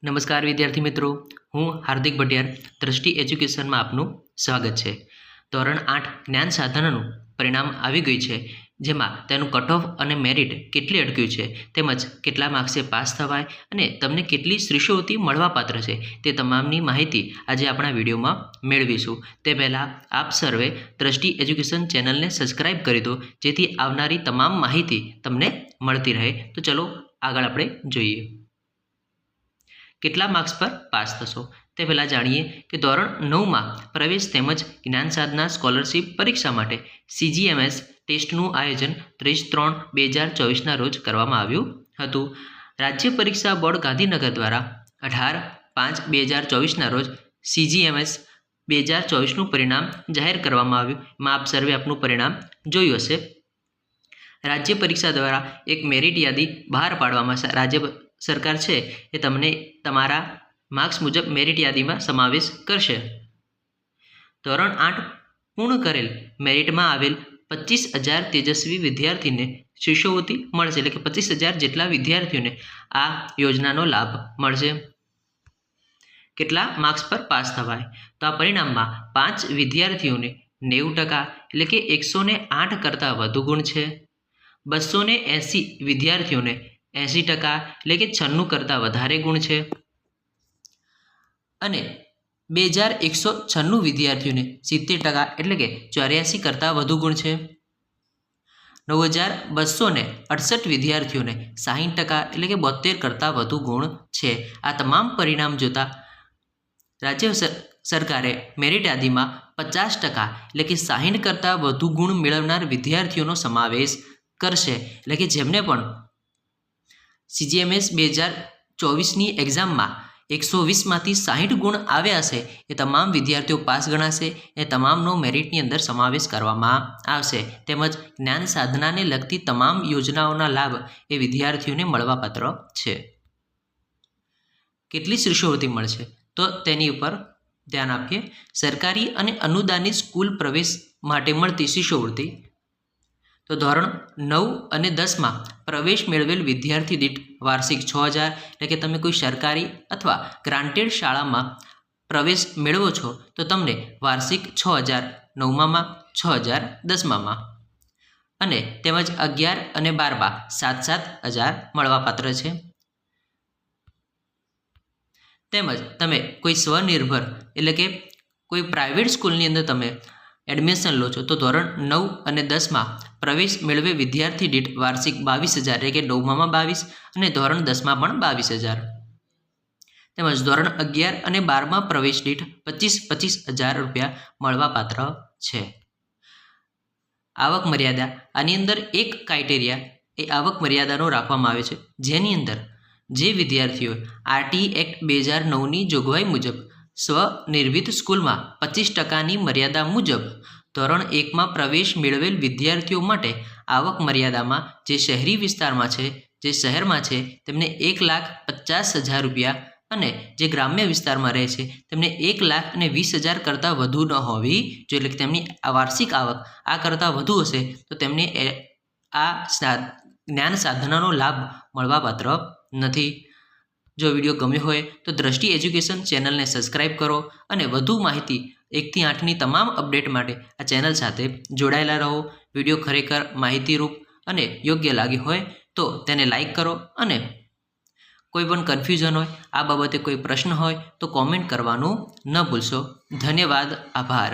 નમસ્કાર વિદ્યાર્થી મિત્રો, હું હાર્દિક ભટિયાર દ્રષ્ટિ એજ્યુકેશનમાં આપનું સ્વાગત છે। ધોરણ 8 જ્ઞાન સાધનનું પરિણામ આવી ગયું છે, જેમાં તેનું કટ ઓફ અને મેરિટ કેટલી અટક્યું છે તેમજ કેટલા માર્ક્સે પાસ થવાય અને તમને કેટલી શિષ્યવૃત્તિ મળવાપાત્ર છે તે તમામની માહિતી આજે આપણા વિડીયોમાં મેળવીશું। તે પહેલાં આપ સર્વે દ્રષ્ટિ એજ્યુકેશન ચેનલને સબસ્ક્રાઇબ કરી દો, જેથી આવનારી તમામ માહિતી તમને મળતી રહે। તો ચલો આગળ આપણે જોઈએ કેટલા માર્ક્સ પર પાસ થશો તે પહેલાં જાણીએ કે ધોરણ 9માં પ્રવેશ તેમજ જ્ઞાન સાધના સ્કોલરશિપ પરીક્ષા માટે CGMS ટેસ્ટનું આયોજન 30/3/2024ના રોજ કરવામાં આવ્યું હતું। રાજ્ય પરીક્ષા બોર્ડ ગાંધીનગર દ્વારા 18/5/2024ના રોજ CGMS 2024નું પરિણામ જાહેર કરવામાં આવ્યું। એમાં આપ સર્વે આપનું પરિણામ જોયું હશે। રાજ્ય પરીક્ષા દ્વારા એક મેરિટ યાદી બહાર પાડવામાં રાજ્ય સરકાર છે એ તમને તમારા માર્ક્સ મુજબ મેરિટ યાદીમાં સમાવેશ કરશે। ધોરણ 8 પૂર્ણ કરેલ મેરિટમાં આવેલ 25,000 તેજસ્વી વિદ્યાર્થીને શિષ્યવૃત્તિ મળશે, એટલે કે 25,000 જેટલા વિદ્યાર્થીઓને આ યોજનાનો લાભ મળશે। કેટલા માર્ક્સ પર પાસ થવાય? તો આ પરિણામમાં 5 વિદ્યાર્થીઓને 90% એટલે કે 108 કરતાં વધુ ગુણ છે। 280 વિદ્યાર્થીઓને 80% એટલે કે 96 કરતાં વધારે ગુણ છે અને 2196 વિદ્યાર્થીઓને 70% એટલે કે 84 કરતાં વધુ ગુણ છે। 9268 વિદ્યાર્થીઓને 60% એટલે કે 72 કરતાં વધુ ગુણ છે। આ તમામ પરિણામ જોતા રાજ્ય સરકારે મેરિટ યાદીમાં 50% એટલે કે 60 કરતાં વધુ ગુણ મેળવનાર વિદ્યાર્થીઓનો સમાવેશ કરશે, એટલે કે જેમને પણ CGMS 2024ની એક્ઝામમાં 120માંથી 60 ગુણ આવ્યા હશે એ તમામ વિદ્યાર્થીઓ પાસ ગણાશે। એ તમામનો મેરિટની અંદર સમાવેશ કરવામાં આવશે, તેમજ જ્ઞાન સાધનાને લગતી તમામ યોજનાઓના લાભ એ વિદ્યાર્થીઓને મળવાપાત્ર છે। કેટલી શિષ્યવૃત્તિ મળશે તો તેની ઉપર ધ્યાન આપીએ। સરકારી અને અનુદાનિત સ્કૂલ પ્રવેશ માટે મળતી શિષ્યવૃત્તિ તો ધોરણ 9 અને 10માં પ્રવેશ મેળવેલ વિદ્યાર્થી દીઠ વાર્ષિક 6,000 એટલે કે તમે કોઈ સરકારી અથવા ગ્રાન્ટેડ શાળામાં પ્રવેશ મેળવો છો તો તમને વાર્ષિક 6,000 9મામાં, 6,000 10મામાં અને તેમજ 11 અને 12માં 7,000 મળવાપાત્ર છે। તેમજ તમે કોઈ સ્વનિર્ભર એટલે કે કોઈ પ્રાઇવેટ સ્કૂલની અંદર તમે એડમિશન લો છો તો ધોરણ 9 અને 10માં પ્રવેશ મેળવે વિદ્યાર્થી દીઠ વાર્ષિક 22,000 એટલે કે 9મામાં 22 અને ધોરણ 10માં પણ 22,000 તેમજ ધોરણ 11 અને 12માં પ્રવેશ દીઠ 25,000 રૂપિયા મળવાપાત્ર છે। આવક મર્યાદા આની અંદર એક ક્રાઇટેરિયા એ આવક મર્યાદાનો રાખવામાં આવે છે, જેની અંદર જે વિદ્યાર્થીઓ RT એક્ટ 2009ની જોગવાઈ મુજબ સ્વનિર્મિત સ્કૂલમાં 25%ની મર્યાદા મુજબ ધોરણ 1માં પ્રવેશ મેળવેલ વિદ્યાર્થીઓ માટે આવક મર્યાદામાં જે શહેરી વિસ્તારમાં છે, જે શહેરમાં છે તેમને 1,50,000 રૂપિયા અને જે ગ્રામ્ય વિસ્તારમાં રહે છે તેમને 1,20,000 કરતાં વધુ ન હોવી જોઈએ, એટલે કે તેમની વાર્ષિક આવક આ કરતાં વધુ હશે તો તેમને આ જ્ઞાન સાધનાનો લાભ મળવાપાત્ર નથી। જો વિડીયો ગમ્યો હોય તો દ્રષ્ટિ એજ્યુકેશન ચેનલને સબસ્ક્રાઇબ કરો અને વધુ માહિતી 1 થી 8ની તમામ અપડેટ માટે આ ચેનલ સાથે જોડાયેલા રહો। વિડીયો ખરેખર માહિતીરૂપ અને યોગ્ય લાગી હોય તો તેને લાઈક કરો અને કોઈ પણ કન્ફ્યુઝન હોય, આ બાબતે કોઈ પ્રશ્ન હોય તો કોમેન્ટ કરવાનું ન ભૂલશો। ધન્યવાદ, આભાર।